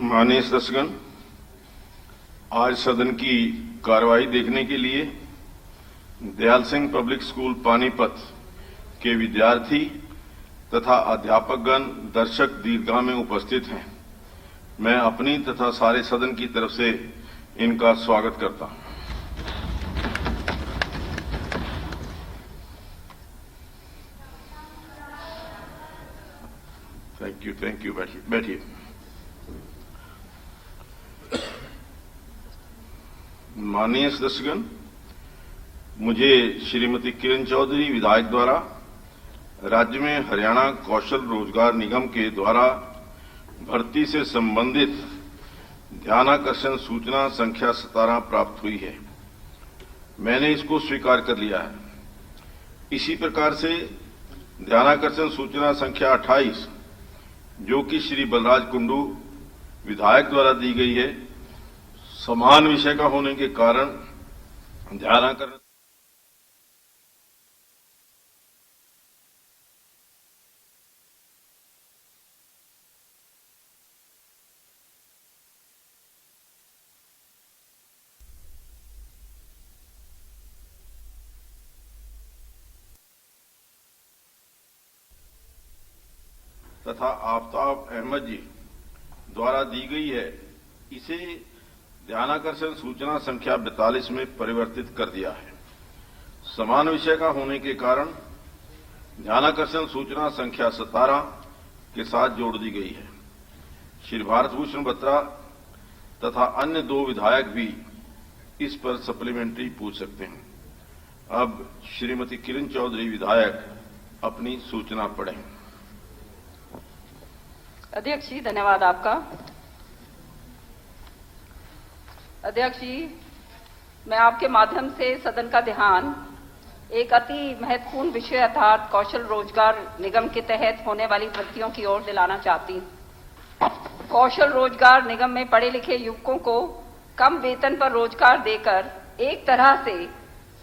माननीय सदस्यगण, आज सदन की कार्रवाई देखने के लिए दयाल सिंह पब्लिक स्कूल पानीपत के विद्यार्थी तथा अध्यापकगण, दर्शक दीर्घा में उपस्थित हैं। मैं अपनी तथा सारे सदन की तरफ से इनका स्वागत करता हूं। Thank you. बैठिए। माननीय सदस्यगण, मुझे श्रीमती किरण चौधरी विधायक द्वारा राज्य में हरियाणा कौशल रोजगार निगम के द्वारा भर्ती से संबंधित ध्यानाकर्षण सूचना संख्या 17 प्राप्त हुई है। मैंने इसको स्वीकार कर लिया है। इसी प्रकार से ध्यानाकर्षण सूचना संख्या 28, जो कि श्री बलराज कुंडू विधायक द्वारा दी गई है, समान विषय का होने के कारण ध्यानाकर्षण तथा आफ्ताब अहमद जी द्वारा दी गई है, इसे ध्यानाकर्षण सूचना संख्या 42 में परिवर्तित कर दिया है। समान विषय का होने के कारण ध्यानाकर्षण सूचना संख्या 17 के साथ जोड़ दी गई है। श्री भारत भूषण बत्रा तथा अन्य 2 विधायक भी इस पर सप्लीमेंट्री पूछ सकते हैं। अब श्रीमती किरण चौधरी विधायक अपनी सूचना पढ़ें। अध्यक्ष जी, धन्यवाद आपका। अध्यक्ष जी, मैं आपके माध्यम से सदन का ध्यान एक अति महत्वपूर्ण विषय अर्थात कौशल रोजगार निगम के तहत होने वाली भर्तियों की ओर दिलाना चाहती हूं। कौशल रोजगार निगम में पढ़े लिखे युवकों को कम वेतन पर रोजगार देकर एक तरह से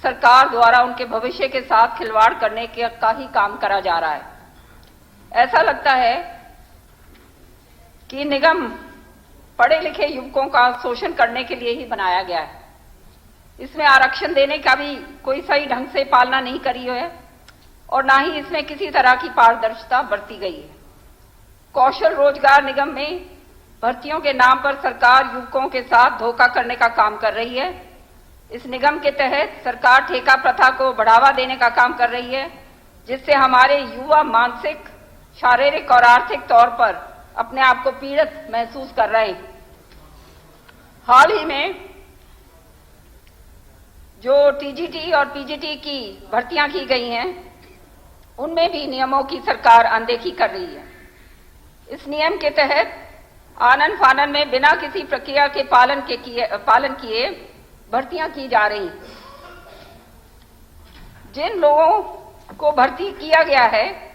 सरकार द्वारा उनके भविष्य के साथ खिलवाड़ करने का ही काम करा जा रहा है। ऐसा लगता है कि निगम पढ़े लिखे युवकों का शोषण करने के लिए ही बनाया गया है। इसमें आरक्षण देने का भी कोई सही ढंग से पालना नहीं करी है और ना ही इसमें किसी तरह की पारदर्शिता बरती गई है। कौशल रोजगार निगम में भर्तियों के नाम पर सरकार युवकों के साथ धोखा करने का काम कर रही है। इस निगम के तहत सरकार ठेका प्रथा को बढ़ावा देने का काम कर रही है, जिससे हमारे युवा मानसिक, शारीरिक और आर्थिक तौर पर अपने आप को पीड़ित महसूस कर रहे हैं। हाल ही में जो टीजीटी और पीजीटी की भर्तियां की गई हैं, उनमें भी नियमों की सरकार अनदेखी कर रही है। इस नियम के तहत आनन फानन में बिना किसी प्रक्रिया के पालन किए भर्तियां की जा रही। जिन लोगों को भर्ती किया गया है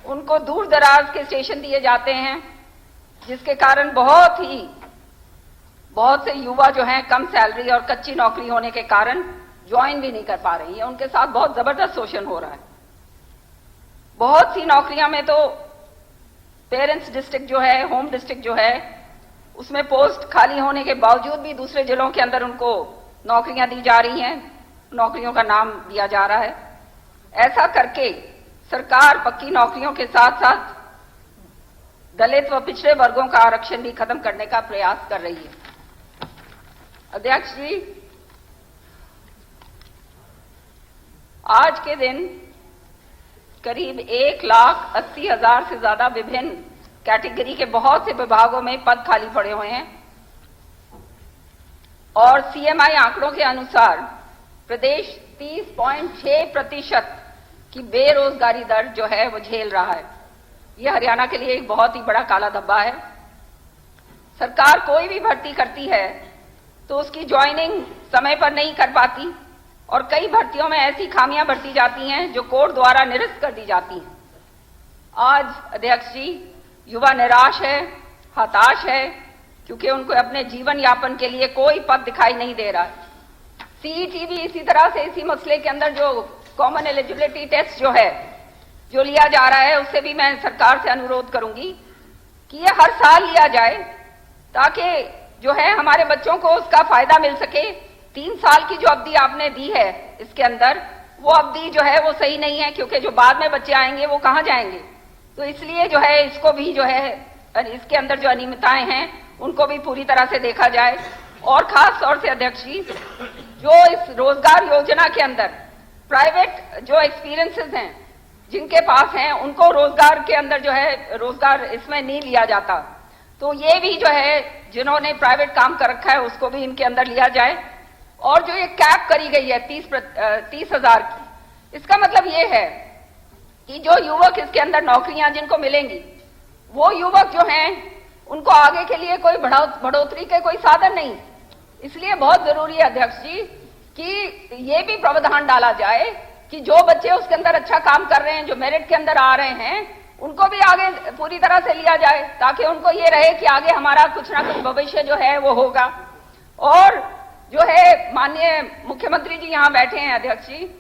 उनको दूर दराज के स्टेशन दिए जाते हैं, जिसके कारण बहुत से युवा जो हैं कम सैलरी और कच्ची नौकरी होने के कारण ज्वाइन भी नहीं कर पा रही है। उनके साथ बहुत जबरदस्त शोषण हो रहा है। बहुत सी नौकरियां में तो पेरेंट्स डिस्ट्रिक्ट जो है, होम डिस्ट्रिक्ट जो है, उसमें पोस्ट खाली होने के बावजूद भी दूसरे जिलों के अंदर उनको नौकरियां दी जा रही हैं, नौकरियों का नाम दिया जा रहा है। ऐसा करके सरकार पक्की नौकरियों के साथ साथ दलित व पिछड़े वर्गों का आरक्षण भी खत्म करने का प्रयास कर रही है। अध्यक्ष जी, आज के दिन करीब 1,80,000 से ज्यादा विभिन्न कैटेगरी के बहुत से विभागों में पद खाली पड़े हुए हैं और सीएमआई आंकड़ों के अनुसार प्रदेश 30.6% की बेरोजगारी दर जो है वो झेल रहा है। यह हरियाणा के लिए एक बहुत ही बड़ा काला धब्बा है। सरकार कोई भी भर्ती करती है तो उसकी ज्वाइनिंग समय पर नहीं कर पाती और कई भर्तियों में ऐसी खामियां बरती जाती हैं जो कोर्ट द्वारा निरस्त कर दी जाती हैं। आज अध्यक्ष जी, युवा निराश है, हताश है, क्योंकि उनको अपने जीवन यापन के लिए कोई पद दिखाई नहीं दे रहा है। सीईटी भी इसी तरह से इसी मसले के अंदर जो कॉमन एलिजिबिलिटी टेस्ट जो है जो लिया जा रहा है, उससे भी मैं सरकार से अनुरोध करूंगी कि ये हर साल लिया जाए ताकि जो है हमारे बच्चों को उसका फायदा मिल सके। 3 साल की जो अवधि आपने दी है इसके अंदर, वो अवधि जो है वो सही नहीं है, क्योंकि जो बाद में बच्चे आएंगे वो कहाँ जाएंगे। तो इसलिए जो है इसको भी जो है इसके अंदर जो अनियमितताएं हैं उनको भी पूरी तरह से देखा जाए। और खास तौर से अध्यक्ष जी, जो इस रोजगार योजना के अंदर प्राइवेट जो एक्सपीरियंसेस हैं जिनके पास हैं, उनको रोजगार के अंदर जो है रोजगार इसमें नहीं लिया जाता। तो ये भी जो है जिन्होंने प्राइवेट काम कर रखा है उसको भी इनके अंदर लिया जाए। और जो ये कैप करी गई है 30,000 की, इसका मतलब ये है कि जो युवक इसके अंदर नौकरियां जिनको मिलेंगी, वो युवक जो हैं उनको आगे के लिए कोई बढ़ोतरी के कोई साधन नहीं। इसलिए बहुत जरूरी है अध्यक्ष जी कि ये भी प्रावधान डाला जाए कि जो बच्चे उसके अंदर अच्छा काम कर रहे हैं, जो मेरिट के अंदर आ रहे हैं, उनको भी आगे पूरी तरह से लिया जाए, ताकि उनको ये रहे कि आगे हमारा कुछ ना कुछ भविष्य जो है वो होगा। और जो है माननीय मुख्यमंत्री जी यहाँ बैठे हैं अध्यक्ष जी,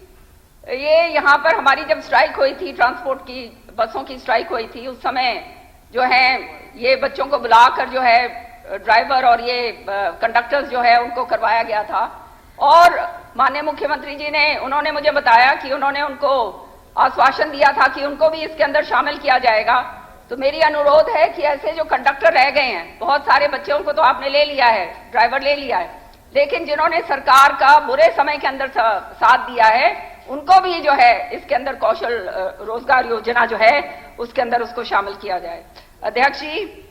ये यहाँ पर हमारी जब स्ट्राइक हुई थी, ट्रांसपोर्ट की बसों की स्ट्राइक हुई थी, उस समय जो है ये बच्चों को बुलाकर जो है ड्राइवर और ये कंडक्टर्स जो है उनको करवाया गया था। और माननीय मुख्यमंत्री जी ने उन्होंने मुझे बताया कि उन्होंने उनको आश्वासन दिया था कि उनको भी इसके अंदर शामिल किया जाएगा। तो मेरी अनुरोध है कि ऐसे जो कंडक्टर रह गए हैं, बहुत सारे बच्चों को तो आपने ले लिया है, ड्राइवर ले लिया है, लेकिन जिन्होंने सरकार का बुरे समय के अंदर साथ दिया है, उनको भी जो है इसके अंदर कौशल रोजगार योजना जो है उसके अंदर उसको शामिल किया जाए। अध्यक्ष जी,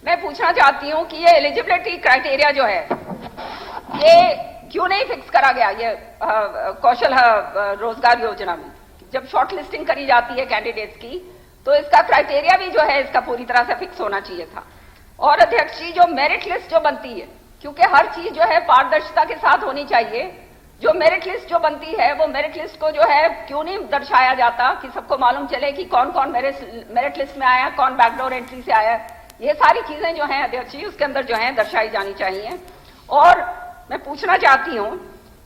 मैं पूछना चाहती हूं कि ये एलिजिबिलिटी क्राइटेरिया जो है ये क्यों नहीं फिक्स करा गया ये कौशल रोजगार योजना में। जब शॉर्ट लिस्टिंग करी जाती है कैंडिडेट्स की, तो इसका क्राइटेरिया भी जो है इसका पूरी तरह से फिक्स होना चाहिए था। और अध्यक्ष जी, जो मेरिट लिस्ट जो बनती है, क्योंकि हर चीज जो है पारदर्शिता के साथ होनी चाहिए, जो मेरिट लिस्ट जो बनती है वो मेरिट लिस्ट को जो है क्यों नहीं दर्शाया जाता कि सबको मालूम चले कि कौन कौन मेरिट लिस्ट में आया, कौन बैकडोर एंट्री से आया। ये सारी चीजें जो हैं अध्यक्ष जी उसके अंदर जो है दर्शाई जानी चाहिए। और मैं पूछना चाहती हूं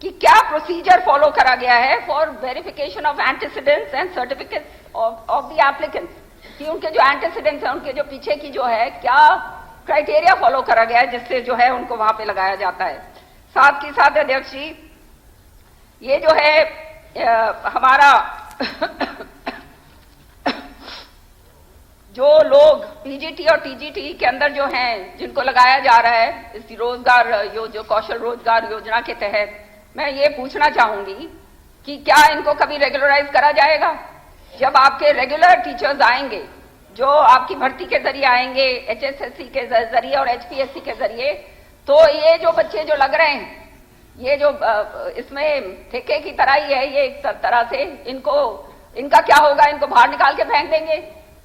कि क्या प्रोसीजर फॉलो करा गया है for verification of antecedents and certificates of the applicants, कि उनके जो एंटीसीडेंट्स हैं, उनके जो पीछे की जो है क्या क्राइटेरिया फॉलो करा गया है जिससे जो है उनको वहां पे लगाया जाता है। साथ ही साथ अध्यक्ष जी, ये जो है हमारा जो लोग पीजीटी और टीजीटी के अंदर जो हैं जिनको लगाया जा रहा है इस रोजगार जो कौशल रोजगार योजना के तहत, मैं ये पूछना चाहूंगी कि क्या इनको कभी रेगुलराइज करा जाएगा। जब आपके रेगुलर टीचर्स आएंगे, जो आपकी भर्ती के जरिए आएंगे, एचएसएससी के जरिए और एचपीएससी के जरिए, तो ये जो बच्चे जो लग रहे हैं, ये जो इसमें ठेके की तरह ही है, ये एक तरह से इनका क्या होगा, इनको बाहर निकाल के फेंक देंगे,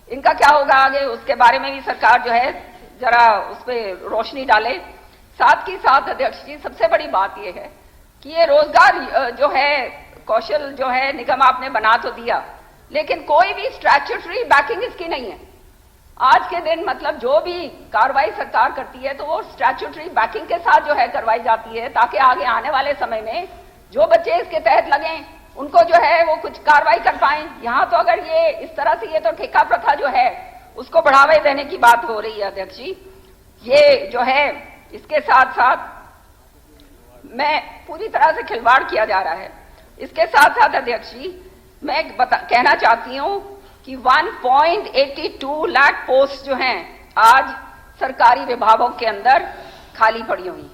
इनका क्या होगा आगे, उसके बारे में भी सरकार जो है जरा उस पर रोशनी डाले। साथ ही साथ अध्यक्ष जी, सबसे बड़ी बात यह है कि ये रोजगार जो है कौशल जो है निगम आपने बना तो दिया, लेकिन कोई भी स्टैट्यूटरी बैकिंग इसकी नहीं है। आज के दिन मतलब जो भी कार्रवाई सरकार करती है तो वो स्टैट्यूटरी बैकिंग के साथ जो है करवाई जाती है, ताकि आगे आने वाले समय में जो बच्चे इसके तहत लगे उनको जो है वो कुछ कार्रवाई कर पाए। यहाँ तो अगर ये इस तरह से, ये तो ठेका प्रथा जो है उसको बढ़ावा देने की बात हो रही है अध्यक्ष जी। ये जो है इसके साथ साथ मैं पूरी तरह से खिलवाड़ किया जा रहा है। इसके साथ साथ अध्यक्ष जी, मैं कहना चाहती हूं कि 1.82 लाख पोस्ट जो हैं आज सरकारी विभागों के अंदर खाली पड़ी हुई,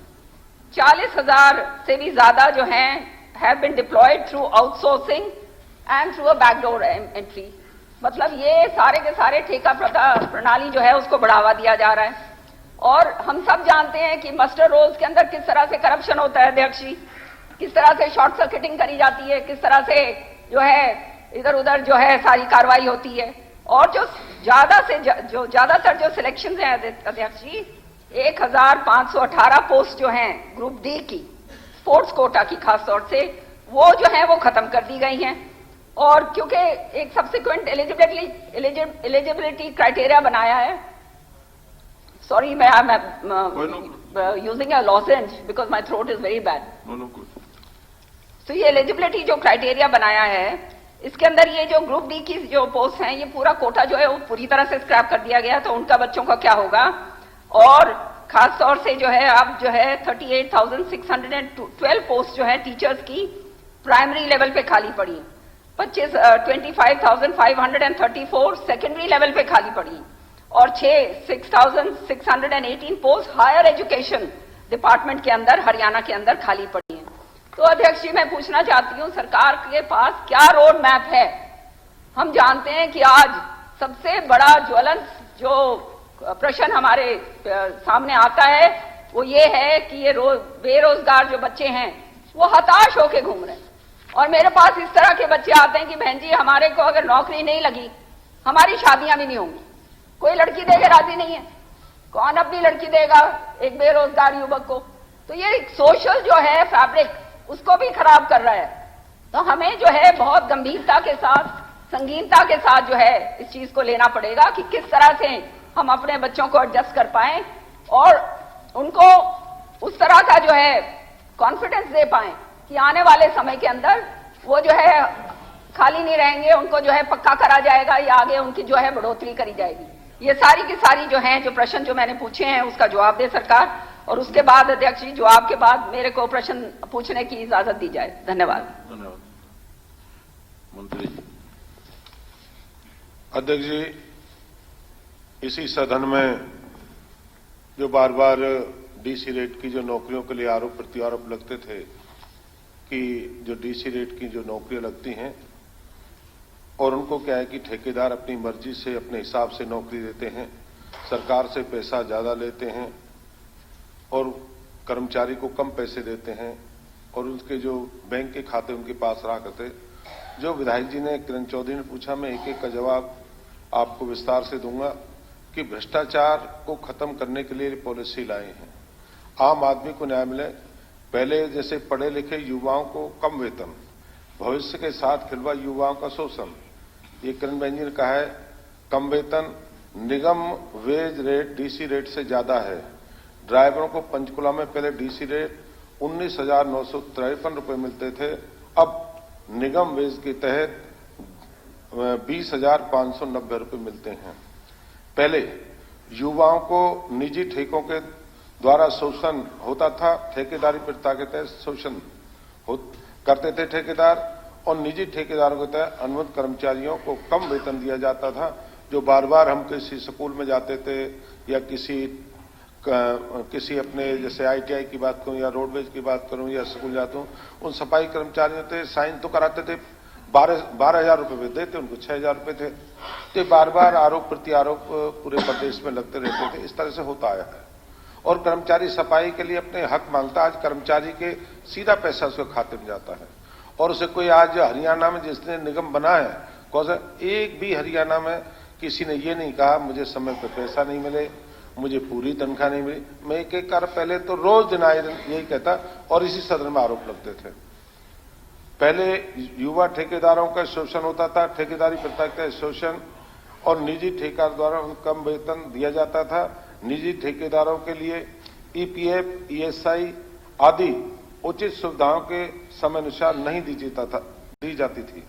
40,000 से भी ज्यादा जो हैं have been deployed through outsourcing and through a backdoor entry. मतलब ये सारे के सारे ठेका प्रणाली जो है उसको बढ़ावा दिया जा रहा है। और हम सब जानते हैं कि मास्टर रोल्स के अंदर किस तरह से करप्शन होता है अध्यक्ष जी, किस तरह से शॉर्ट सर्किटिंग करी जाती है, किस तरह से जो है इधर उधर जो है सारी कार्रवाई होती है। और जो ज्यादातर जो सिलेक्शन है अध्यक्ष जी, 1518 पोस्ट जो हैं ग्रुप डी की, स्पोर्ट्स कोटा की खास तौर से, वो जो है वो खत्म कर दी गई हैं। और क्योंकि एक सब्सिक्वेंट एलिजिबिलिटी क्राइटेरिया बनाया है, सॉरी मैं using a lozenge because my throat is very bad. तो ये एलिजिबिलिटी जो क्राइटेरिया बनाया है, इसके अंदर ये जो ग्रुप डी की जो पोस्ट हैं, ये पूरा कोटा जो है वो पूरी तरह से स्क्रैप कर दिया गया। तो उनका बच्चों का क्या होगा। और खास तौर से जो है अब जो है 38,612 पोस्ट जो है टीचर्स की प्राइमरी लेवल पे खाली पड़ी, 25,534 सेकेंडरी लेवल पे खाली पड़ी और 6,618 पोस्ट हायर एजुकेशन डिपार्टमेंट के अंदर हरियाणा के अंदर खाली पड़ी हैं। तो अध्यक्ष जी, मैं पूछना चाहती हूं सरकार के पास क्या रोड मैप है? हम जानते हैं कि आज सबसे बड़ा ज्वलंत जो प्रश्न हमारे सामने आता है वो ये है कि ये बेरोजगार जो बच्चे हैं वो हताश होके घूम रहे हैं और मेरे पास इस तरह के बच्चे आते हैं कि बहन जी हमारे को अगर नौकरी नहीं लगी हमारी शादियां भी नहीं होंगी, कोई लड़की देके राजी नहीं है, कौन अपनी लड़की देगा एक बेरोजगार युवक को? तो ये सोशल जो है फैब्रिक उसको भी खराब कर रहा है। तो हमें जो है बहुत गंभीरता के साथ, संगीनता के साथ जो है इस चीज को लेना पड़ेगा कि किस तरह से हम अपने बच्चों को एडजस्ट कर पाएं और उनको उस तरह का जो है कॉन्फिडेंस दे पाएं कि आने वाले समय के अंदर वो जो है खाली नहीं रहेंगे, उनको जो है पक्का करा जाएगा या आगे उनकी जो है बढ़ोतरी करी जाएगी। ये सारी की सारी जो हैं जो प्रश्न जो मैंने पूछे हैं उसका जवाब दे सरकार और उसके बाद अध्यक्ष जी जवाब के बाद मेरे को प्रश्न पूछने की इजाजत दी जाए। धन्यवाद। धन्यवाद। मंत्री जी। अध्यक्ष जी, इसी सदन में जो बार बार डीसी रेट की जो नौकरियों के लिए आरोप प्रत्यारोप लगते थे कि जो डीसी रेट की जो नौकरियां लगती हैं और उनको क्या है कि ठेकेदार अपनी मर्जी से अपने हिसाब से नौकरी देते हैं, सरकार से पैसा ज्यादा लेते हैं और कर्मचारी को कम पैसे देते हैं और उसके जो बैंक के खाते उनके पास रहा करते। जो विधायक जी ने किरण चौधरी ने पूछा, मैं एक एक का जवाब आपको विस्तार से दूंगा कि भ्रष्टाचार को खत्म करने के लिए पॉलिसी लाए हैं, आम आदमी को न्याय मिले। पहले जैसे पढ़े लिखे युवाओं को कम वेतन, भविष्य के साथ खिलवा युवाओं का शोषण, ये किरण बहन जी ने कहा है। कम वेतन, निगम वेज रेट डीसी रेट से ज्यादा है। ड्राइवरों को पंचकुला में पहले डीसी रेट 19,953 रुपये मिलते थे, अब निगम वेज के तहत 20,590 रुपये मिलते हैं। पहले युवाओं को निजी ठेकों के द्वारा शोषण होता था, ठेकेदारी प्रथा के तहत शोषण करते थे ठेकेदार और निजी ठेकेदारों के तहत अनुबंध कर्मचारियों को कम वेतन दिया जाता था। जो बार बार हम किसी स्कूल में जाते थे या किसी अपने जैसे आईटीआई की बात करूं या रोडवेज की बात करूं या स्कूल जाता हूं, उन सफाई कर्मचारियों थे साइन तो कराते थे, 12,000 रुपये देते, उनको 6,000 रुपये थे। तो बार बार आरोप प्रत्यारोप पूरे प्रदेश में लगते रहते थे। इस तरह से होता आया है और कर्मचारी सफाई के लिए अपने हक मांगता। आज कर्मचारी के सीधा पैसा उसके खाते में जाता है और उसे कोई आज हरियाणा में जिसने निगम बना है, कौन सा एक भी हरियाणा में किसी ने ये नहीं कहा मुझे समय पर पैसा नहीं मिले, मुझे पूरी तनख्वाह नहीं मिली। मैं एक एक कर पहले तो रोज दिन आए दिन यही कहता और इसी सदन में आरोप लगते थे। पहले युवा ठेकेदारों का शोषण होता था, ठेकेदारी प्रथा का शोषण और निजी ठेकेदार द्वारा कम वेतन दिया जाता था। निजी ठेकेदारों के लिए ईपीएफ, ईएसआई आदि उचित सुविधाओं के समयानुसार नहीं दी जाती थी।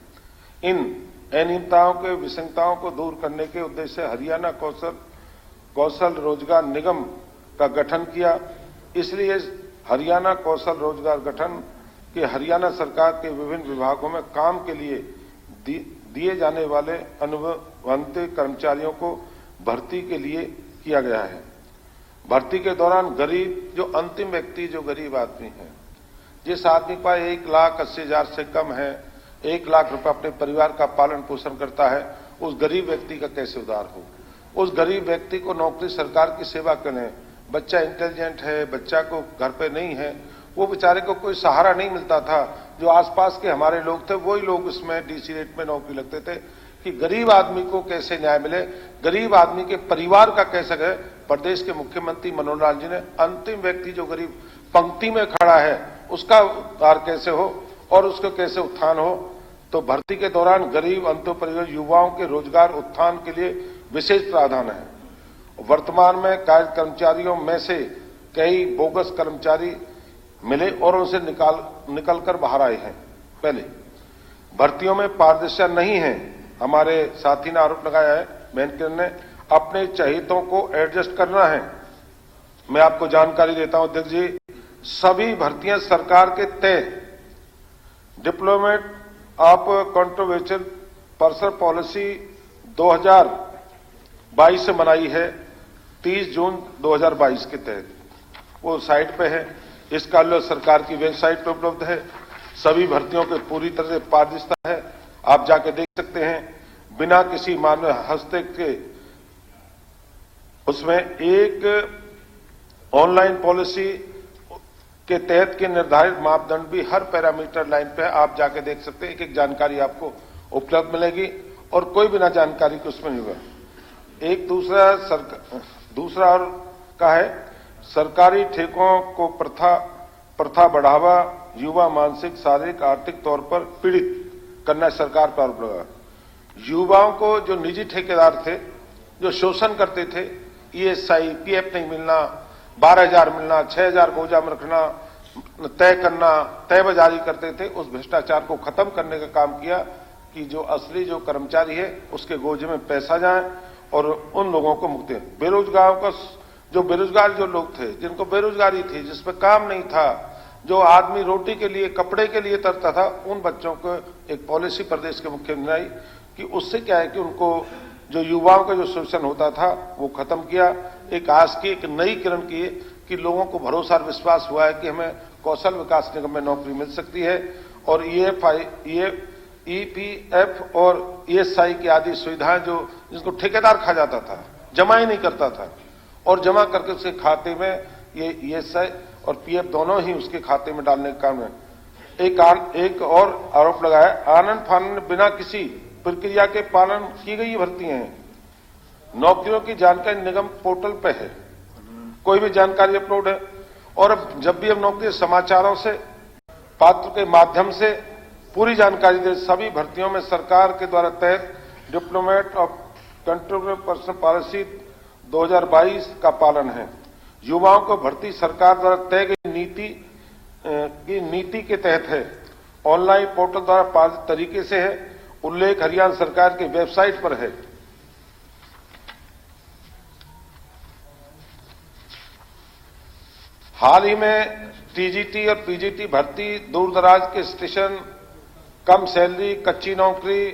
इन अनियमितताओं के विसंगताओं को दूर करने के उद्देश्य से हरियाणा कौशल रोजगार निगम का गठन किया। इसलिए हरियाणा कौशल रोजगार गठन के हरियाणा सरकार के विभिन्न विभागों में काम के लिए दिए जाने वाले अनुबंधित कर्मचारियों को भर्ती के लिए किया गया है। भर्ती के दौरान गरीब जो अंतिम व्यक्ति जो गरीब आदमी है, जिस आदमी का 1,80,000 से कम है, 1 लाख रुपए अपने परिवार का पालन पोषण करता है, उस गरीब व्यक्ति का कैसे उद्धार हो? उस गरीब व्यक्ति को नौकरी सरकार की सेवा करें। बच्चा इंटेलिजेंट है, बच्चा को घर पे नहीं है, वो बेचारे को कोई सहारा नहीं मिलता था। जो आसपास के हमारे लोग थे वही लोग इसमें डीसी रेट में नौकरी लगते थे कि गरीब आदमी को कैसे न्याय मिले, गरीब आदमी के परिवार का कैसे गए। प्रदेश के मुख्यमंत्री मनोहर लाल जी ने अंतिम व्यक्ति जो गरीब पंक्ति में खड़ा है उसका उद्धार कैसे हो और उसको कैसे उत्थान हो। तो भर्ती के दौरान गरीब अंतिम परिवार युवाओं के रोजगार उत्थान के लिए विशेष प्रावधान है। वर्तमान में कार्य कर्मचारियों में से कई बोगस कर्मचारी मिले और उनसे निकलकर बाहर आए हैं। पहले भर्तियों में पारदर्शिता नहीं है। हमारे साथी ने आरोप लगाया है, बहन किरण ने, अपने चहेतों को एडजस्ट करना है। मैं आपको जानकारी देता हूं अध्यक्ष जी, सभी भर्तियां सरकार के तय diplomat of controversial person policy 2022 से बनाई है 30 जून 2022 के तहत। वो साइट पे है, इसका जो सरकार की वेबसाइट पे उपलब्ध है। सभी भर्तियों के पूरी तरह से पारदर्शिता है, आप जाके देख सकते हैं, बिना किसी मानव हस्तक्षेप के। उसमें एक ऑनलाइन पॉलिसी के तहत के निर्धारित मापदंड भी हर पैरामीटर लाइन पे आप जाके देख सकते हैं। एक जानकारी आपको उपलब्ध मिलेगी और कोई बिना जानकारी के उसमें नहीं होगा। एक दूसरा और का है, सरकारी ठेकों को प्रथा बढ़ावा, युवा मानसिक शारीरिक आर्थिक तौर पर पीड़ित करना सरकार पर आरोप लगा। युवाओं को जो निजी ठेकेदार थे, जो शोषण करते थे, ESI, PF नहीं मिलना, 12,000 मिलना, 6,000 गोजा में रखना, तय करना, तय बाजारी करते थे, उस भ्रष्टाचार को खत्म करने का काम किया कि जो असली जो कर्मचारी है उसके गोजे में पैसा जाए और उन लोगों को मुक्ति। बेरोजगारों का जो बेरोजगार जो लोग थे, जिनको बेरोजगारी थी, जिसपे काम नहीं था, जो आदमी रोटी के लिए कपड़े के लिए तरता था, उन बच्चों को एक पॉलिसी प्रदेश के मुख्यमंत्री ने आई कि उससे क्या है कि उनको जो युवाओं का जो शोषण होता था वो खत्म किया। एक आज की एक नई किरण की कि लोगों को भरोसा और विश्वास हुआ है कि हमें कौशल विकास निगम में नौकरी मिल सकती है और EPF और ESI की आदि सुविधाएं जो जिसको ठेकेदार खा जाता था, जमा ही नहीं करता था, और जमा करके उसके खाते में ये ESI और PF दोनों ही उसके खाते में डालने का काम है। एक और आरोप लगाया, आनंद फानन बिना किसी प्रक्रिया के पालन की गई भर्तियां हैं। नौकरियों की जानकारी निगम पोर्टल पे है, कोई भी जानकारी अपलोड है। और अब जब भी हम नौकरी समाचारों से, पात्र के माध्यम से पूरी जानकारी दे। सभी भर्तियों में सरकार के द्वारा तहत diplomat of controversial person policy 2022 का पालन है। युवाओं को भर्ती सरकार द्वारा तय गई नीति के तहत है। ऑनलाइन पोर्टल द्वारा पारित तरीके से है। उल्लेख हरियाणा सरकार की वेबसाइट पर है। हाल ही में TGT और PGT भर्ती, दूर दराज के स्टेशन, कम सैलरी, कच्ची नौकरी,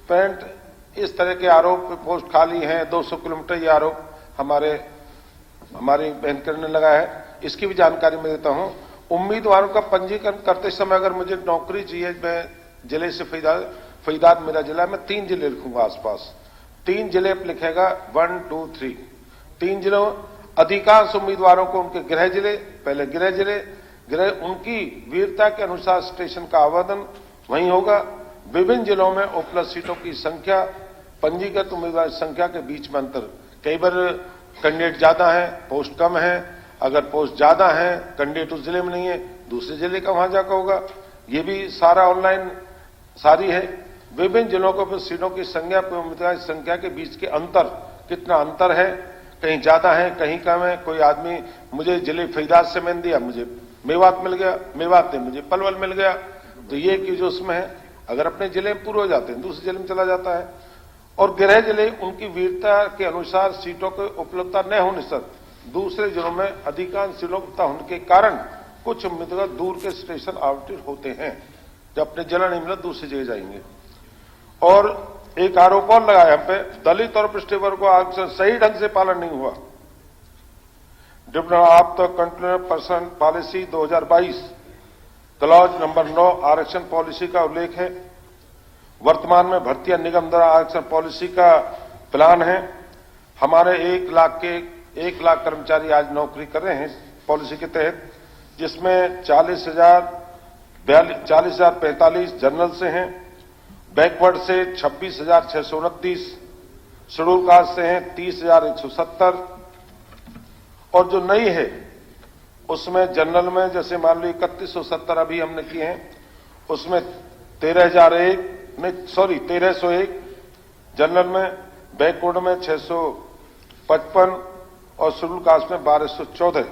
पेंट, इस तरह के आरोप, पोस्ट खाली हैं, 200 किलोमीटर, ये आरोप हमारी बहन ने लगाया है। इसकी भी जानकारी मैं देता हूं। उम्मीदवारों का पंजीकरण करते समय अगर मुझे नौकरी चाहिए, मैं जिले से फरीदाबाद मेरा जिला, मैं 3 जिले लिखूंगा आसपास, 3 जिले लिखेगा 1, 2, 3, 3 जिलों। अधिकांश उम्मीदवारों को उनके गृह जिले, पहले गृह उनकी वीरता के अनुसार स्टेशन का आवेदन वहीं होगा। विभिन्न जिलों में उपलब्ध सीटों की संख्या, पंजीकृत उम्मीदवार संख्या के बीच में अंतर। कई बार कैंडिडेट ज्यादा है, पोस्ट कम है। अगर पोस्ट ज्यादा है, कैंडिडेट उस जिले में नहीं है, दूसरे जिले का वहां जाकर होगा। ये भी सारा ऑनलाइन सारी है। विभिन्न जिलों को फिर सीटों की संख्या, उम्मीदवार संख्या के बीच के अंतर, कितना अंतर है, कहीं ज्यादा है, कहीं कम है। कोई आदमी मुझे जिले फरीदाबाद से मैंने दिया, मुझे मेवात मिल गया, मेवात ने मुझे पलवल मिल गया, तो ये कि जो उसमें है, अगर अपने जिले में पूरे हो जाते हैं, दूसरे जिले में चला जाता है। और गृह जिले उनकी वीरता के अनुसार सीटों की उपलब्धता न होने से दूसरे जिलों में अधिकांश सीटों उपलब्धता होने के कारण कुछ उम्मीदवार दूर के स्टेशन आवंटित होते हैं। जब अपने जिला नहीं मिला, दूसरी जगह जाएंगे। और एक आरोप और लगाया हम पे, दलित और पिछड़े वर्ग को आरक्षण सही ढंग से पालन नहीं हुआ। Diplomat of the controversial person policy 2022 clause number 9 आरक्षण पॉलिसी का उल्लेख है। वर्तमान में भर्तियां निगम द्वारा आरक्षण पॉलिसी का प्लान है। हमारे 1 लाख कर्मचारी आज नौकरी कर रहे हैं पॉलिसी के तहत, जिसमें 40,045 जनरल से हैं, बैकवर्ड से 26,629, शेड्यूल कास्ट से हैं 30,170, और जो नई है उसमें जनरल में जैसे मान लो 3170 अभी हमने किए हैं, उसमें 1301 जनरल में, बैकवर्ड में 655 और शेड्यूल कास्ट में 1214।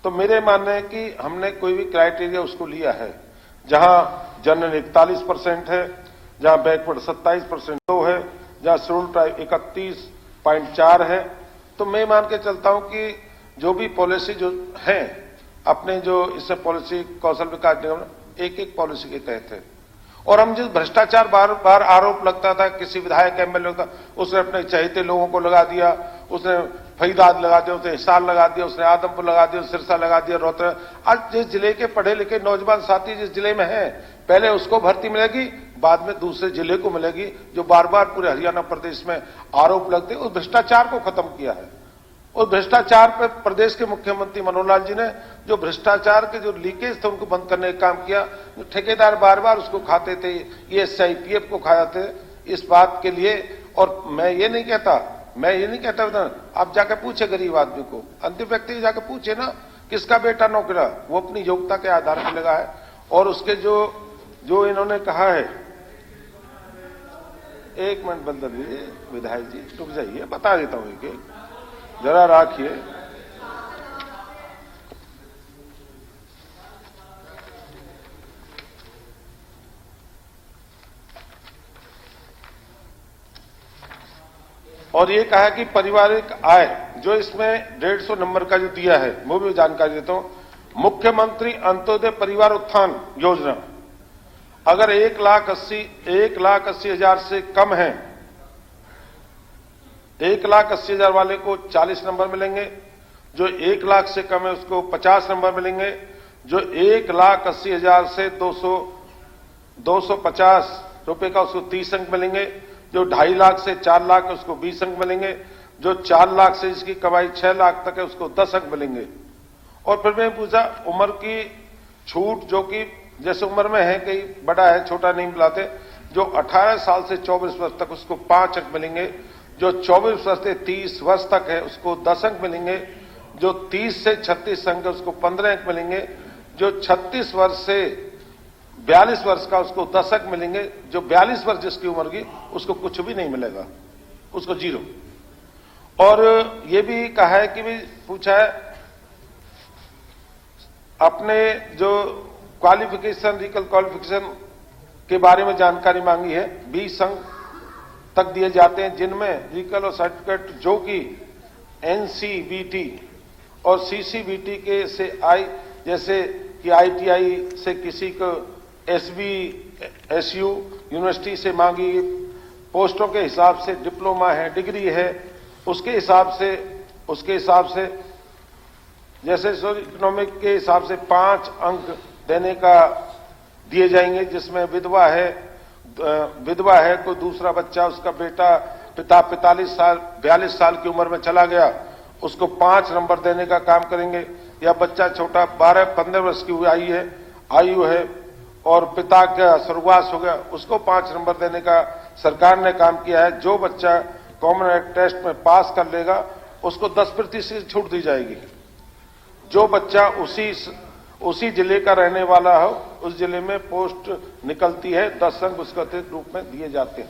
तो मेरे मानने है कि हमने कोई भी क्राइटेरिया उसको लिया है, जहां जनरल 41% है, जहां बैकवर्ड 27% है, जहां शेड्यूल ट्राइब 31.4 है। तो मैं मान के चलता हूं कि जो भी पॉलिसी जो है अपने जो इससे पॉलिसी कौशल विकास निगम एक एक पॉलिसी के तहत है। और हम जिस भ्रष्टाचार बार बार आरोप लगता था, किसी विधायक एमएलए का, उसने अपने चहेते लोगों को लगा दिया, उसने फरीदाबाद लगा दिया, उसने हिसार लगा दिया, उसने आदमपुर लगा दिया, सिरसा लगा दिया, रोहतक। आज जिस जिले के पढ़े लिखे नौजवान साथी जिस जिले में हैं, पहले उसको भर्ती मिलेगी, बाद में दूसरे जिले को मिलेगी, जो बार बार पूरे हरियाणा प्रदेश में आरोप लगते, उस भ्रष्टाचार को खत्म किया है। उस भ्रष्टाचार पर प्रदेश के मुख्यमंत्री मनोहर लाल जी ने जो भ्रष्टाचार के जो लीकेज थे उनको बंद करने का काम किया। जो ठेकेदार बार बार उसको खाते थे, ये SIPF को खाया थे, इस बात के लिए। और मैं ये नहीं कहता आप जाके पूछे गरीब आदमी को, अंतिम व्यक्ति जाके पूछे ना किसका बेटा नौकरा, वो अपनी योग्यता के आधार पर लगा है। और उसके जो इन्होंने कहा है, एक मिनट बंद लीजिए विधायक जी, रुक जाइए, बता देता हूं एक जरा राखिए। और ये कहा कि पारिवारिक आय जो इसमें 150 नंबर का जो दिया है वो भी जानकारी देता हूं। मुख्यमंत्री अंत्योदय परिवार उत्थान योजना अगर 1,80,000 से कम है, 1,80,000 वाले को 40 नंबर मिलेंगे, जो 1 लाख से कम है उसको 50 नंबर मिलेंगे, जो 1,80,000 से 250 रुपए का उसको 30 अंक मिलेंगे, जो 2.5 लाख से 4 लाख है उसको 20 अंक मिलेंगे, जो 4 लाख से जिसकी कमाई 6 लाख तक है उसको 10 अंक मिलेंगे। और फिर मैं पूछा उम्र की छूट, जो कि जैसे उम्र में है, कई बड़ा है छोटा नहीं मिलाते, जो 18 साल से 24 वर्ष तक उसको 5 अंक मिलेंगे, जो 24 वर्ष से 30 वर्ष तक है उसको 10 अंक मिलेंगे, जो 30 से 36 अंक है उसको 15 अंक मिलेंगे, जो 36 वर्ष से 42 वर्ष का उसको 10 अंक मिलेंगे, जो 42 वर्ष जिसकी उम्र की उसको कुछ भी नहीं मिलेगा, उसको 0। और ये भी कहा है कि भी पूछा है अपने जो क्वालिफिकेशन, रीकल क्वालिफिकेशन के बारे में जानकारी मांगी है। 20 अंक तक दिए जाते हैं, जिनमें रीकल और सर्टिफिकेट जो कि NCVT और CCVT के से जैसे कि ITI से किसी को SBSU यूनिवर्सिटी से मांगी, पोस्टों के हिसाब से डिप्लोमा है, डिग्री है, उसके हिसाब से जैसे सोशल इकोनॉमिक के हिसाब से 5 अंक देने का दिए जाएंगे, जिसमें विधवा है, कोई दूसरा बच्चा, उसका पिता 42 साल की उम्र में चला गया, उसको 5 नंबर देने का काम करेंगे। या बच्चा छोटा 12-15 वर्ष की आयु है और पिता का स्वर्गवास हो गया, उसको 5 नंबर देने का सरकार ने काम किया है। जो बच्चा कॉमन टेस्ट में पास कर लेगा उसको 10% छूट दी जाएगी। जो बच्चा उसी जिले का रहने वाला हो, उस जिले में पोस्ट निकलती है, 10 अंक उसके अतिरिक्त रूप में दिए जाते हैं।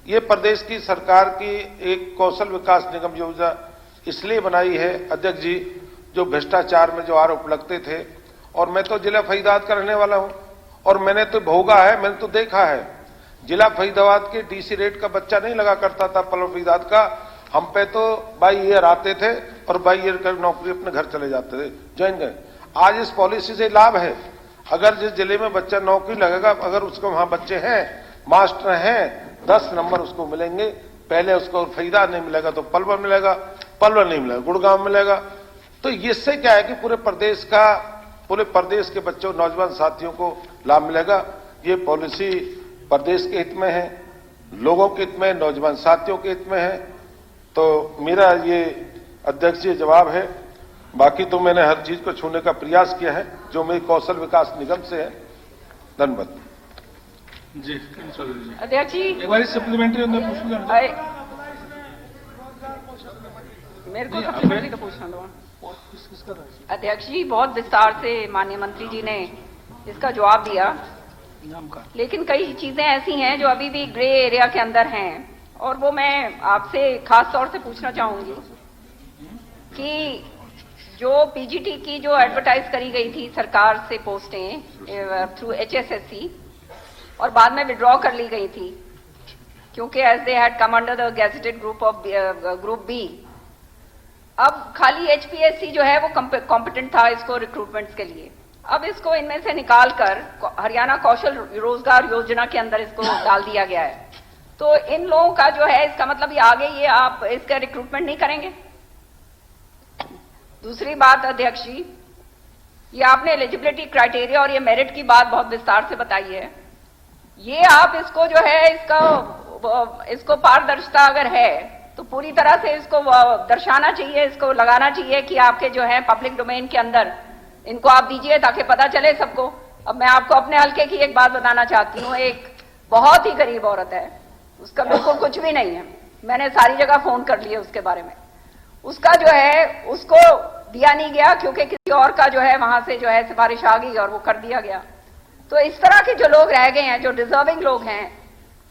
ये प्रदेश की सरकार की एक कौशल विकास निगम योजना इसलिए बनाई है अध्यक्ष जी, जो भ्रष्टाचार में जो आरोप लगते थे। और मैं तो जिला फरीदाबाद का रहने वाला हूं और मैंने तो भोगा है, मैंने तो देखा है। जिला फरीदाबाद के DC रेट का बच्चा नहीं लगा करता था पलवल फरीदाबाद का, हम पे तो बाई ईयर आते थे और बाई ईयर का नौकरी अपने घर चले जाते थे, ज्वाइन गए। आज इस पॉलिसी से लाभ है, अगर जिस जिले में बच्चा नौकरी लगेगा, अगर उसको वहां बच्चे हैं, मास्टर हैं, 10 नंबर उसको मिलेंगे। पहले उसको फरीदाबाद नहीं मिलेगा तो पलवल मिलेगा, पलवल नहीं मिलेगा गुड़गांव मिलेगा। तो इससे क्या है कि पूरे प्रदेश के बच्चों, नौजवान साथियों को लाभ मिलेगा। ये पॉलिसी प्रदेश के हित में है, लोगों के हित में, नौजवान साथियों के हित में है। तो मेरा ये अध्यक्ष जी जवाब है। बाकी तो मैंने हर चीज को छूने का प्रयास किया है जो मेरी कौशल विकास निगम से है। धन्यवाद जी। अध्यक्ष जी, एक बार सप्लीमेंट्री मेरे को सप्लीमेंट्री तो पूछना दो। अध्यक्ष जी, बहुत विस्तार से माननीय मंत्री जी ने इसका जवाब दिया, लेकिन कई चीजें ऐसी हैं जो अभी भी ग्रे एरिया के अंदर हैं, और वो मैं आपसे खास तौर से पूछना चाहूंगी कि जो PGT की जो एडवर्टाइज करी गई थी सरकार से पोस्टें थ्रू HSSC और बाद में विड्रॉ कर ली गई थी, क्योंकि as they had come under the gazetted group B, अब खाली एचपीएससी जो है वो कॉम्पिटेंट था इसको रिक्रूटमेंट्स के लिए। अब इसको इनमें से निकालकर हरियाणा कौशल रोजगार योजना के अंदर इसको डाल दिया गया है। तो इन लोगों का जो है इसका मतलब ये आगे ये आप इसका रिक्रूटमेंट नहीं करेंगे। दूसरी बात अध्यक्ष जी, ये आपने एलिजिबिलिटी क्राइटेरिया और ये मेरिट की बात बहुत विस्तार से बताई है। ये आप इसको जो है इसको पारदर्शिता अगर है तो पूरी तरह से इसको दर्शाना चाहिए, इसको लगाना चाहिए कि आपके जो है पब्लिक डोमेन के अंदर इनको आप दीजिए ताकि पता चले सबको। अब मैं आपको अपने हल्के की एक बात बताना चाहती हूँ। एक बहुत ही गरीब औरत है, उसका बिल्कुल कुछ भी नहीं है, मैंने सारी जगह फोन कर लिए उसके बारे में। उसका जो है उसको दिया नहीं गया क्योंकि किसी और का जो है वहां से जो है सिफारिश आ गई और वो कर दिया गया। तो इस तरह के जो लोग रह गए हैं, जो डिजर्विंग लोग हैं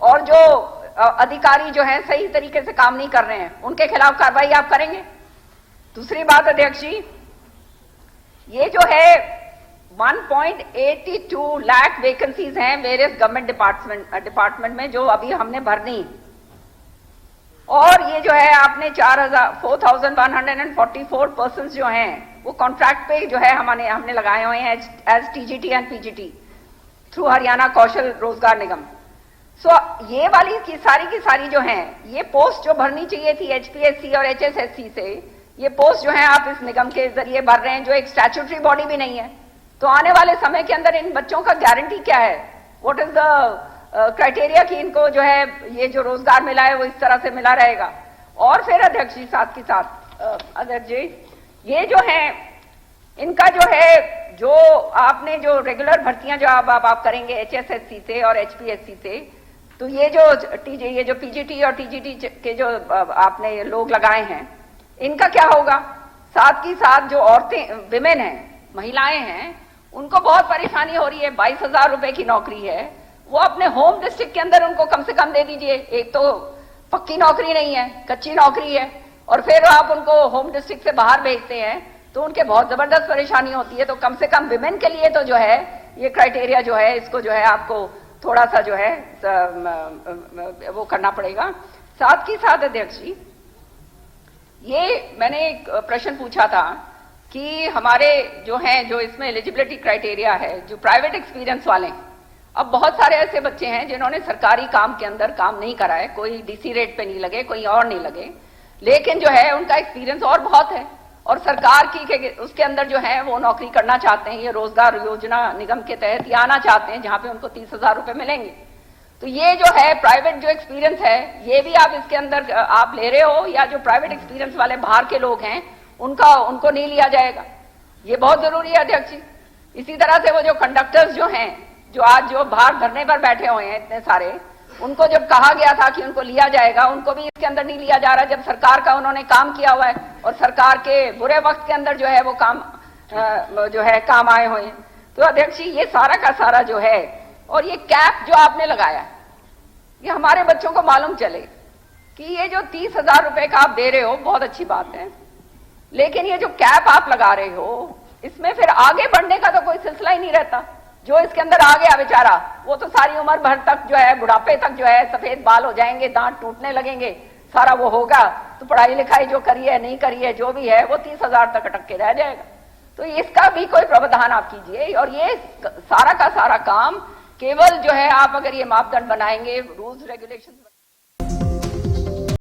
और जो अधिकारी जो है सही तरीके से काम नहीं कर रहे हैं, उनके खिलाफ कार्रवाई आप करेंगे। दूसरी बात अध्यक्ष जी, ये जो है 1.82 लाख वैकेंसीज हैं वेरियस गवर्नमेंट डिपार्टमेंट में जो अभी हमने भरनी, और ये जो है आपने 4,144 पर्सन जो हैं वो कॉन्ट्रैक्ट पे जो है हमने लगाए हुए हैं as TGT and PGT through Haryana Kaushal Rozgar Nigam. सो ये वाली की सारी जो हैं ये पोस्ट जो भरनी चाहिए थी एचपीएससी और एचएसएससी से, ये पोस्ट जो है आप इस निगम के जरिए भर रहे हैं जो एक स्टैट्यूटरी बॉडी भी नहीं है। तो आने वाले समय के अंदर इन बच्चों का गारंटी क्या है, व्हाट इज द क्राइटेरिया कि इनको जो है ये जो रोजगार मिला है वो इस तरह से मिला रहेगा। और फिर अध्यक्ष जी साथ के साथ अध्यक्ष जी, ये जो है इनका जो है जो आपने जो रेगुलर भर्तियां जो आप करेंगे एचएसएससी से और एचपीएससी से, तो ये जो पीजीटी और टीजीटी के जो आपने लोग लगाए हैं इनका क्या होगा। साथ ही साथ जो औरतें विमेन हैं, महिलाएं हैं, उनको बहुत परेशानी हो रही है। 22,000 रुपए की नौकरी है, वो अपने होम डिस्ट्रिक्ट के अंदर उनको कम से कम दे दीजिए। एक तो पक्की नौकरी नहीं है, कच्ची नौकरी है, और फिर आप उनको होम डिस्ट्रिक्ट से बाहर भेजते हैं तो उनके बहुत जबरदस्त परेशानी होती है। तो कम से कम विमेन के लिए तो जो है ये क्राइटेरिया जो है इसको जो है आपको थोड़ा सा जो है वो करना पड़ेगा। साथ ही साथ अध्यक्ष जी, ये मैंने एक प्रश्न पूछा था कि हमारे जो हैं जो इसमें एलिजिबिलिटी क्राइटेरिया है जो प्राइवेट एक्सपीरियंस वाले, अब बहुत सारे ऐसे बच्चे हैं जिन्होंने सरकारी काम के अंदर काम नहीं करा है, कोई डीसी रेट पे नहीं लगे, कोई और नहीं लगे, लेकिन जो है उनका एक्सपीरियंस और बहुत है और सरकार की उसके अंदर जो है वो नौकरी करना चाहते हैं, ये रोजगार योजना निगम के तहत ये आना चाहते हैं जहां पे उनको 30,000 रुपए मिलेंगे। तो ये जो है प्राइवेट जो एक्सपीरियंस है ये भी आप इसके अंदर आप ले रहे हो, या जो प्राइवेट एक्सपीरियंस वाले बाहर के लोग हैं उनको नहीं लिया जाएगा, ये बहुत जरूरी है अध्यक्ष जी। इसी तरह से वो जो कंडक्टर्स जो हैं जो आज जो बाहर धरने पर बैठे हुए हैं इतने सारे, उनको जब कहा गया था कि उनको लिया जाएगा, उनको भी इसके अंदर नहीं लिया जा रहा जब सरकार का उन्होंने काम किया हुआ है और सरकार के बुरे वक्त के अंदर जो है वो काम आए हुए हैं। तो अध्यक्ष जी ये सारा का सारा जो है, और ये कैप जो आपने लगाया, ये हमारे बच्चों को मालूम चले कि ये जो 30,000 रुपए का आप दे रहे हो बहुत अच्छी बात है, लेकिन ये जो कैप आप लगा रहे हो इसमें फिर आगे बढ़ने का तो कोई सिलसिला ही नहीं रहता। जो इसके अंदर आ गया बेचारा वो तो सारी उम्र भर तक जो है बुढ़ापे तक जो है सफेद बाल हो जाएंगे, दांत टूटने लगेंगे, सारा वो होगा तो पढ़ाई लिखाई जो करी है नहीं करी है जो भी है वो 30,000 तक अटक के रह जाएगा। तो इसका भी कोई प्रावधान आप कीजिए। और ये सारा का सारा काम केवल जो है आप अगर ये मापदंड बनाएंगे, रूल्स रेगुलेशंस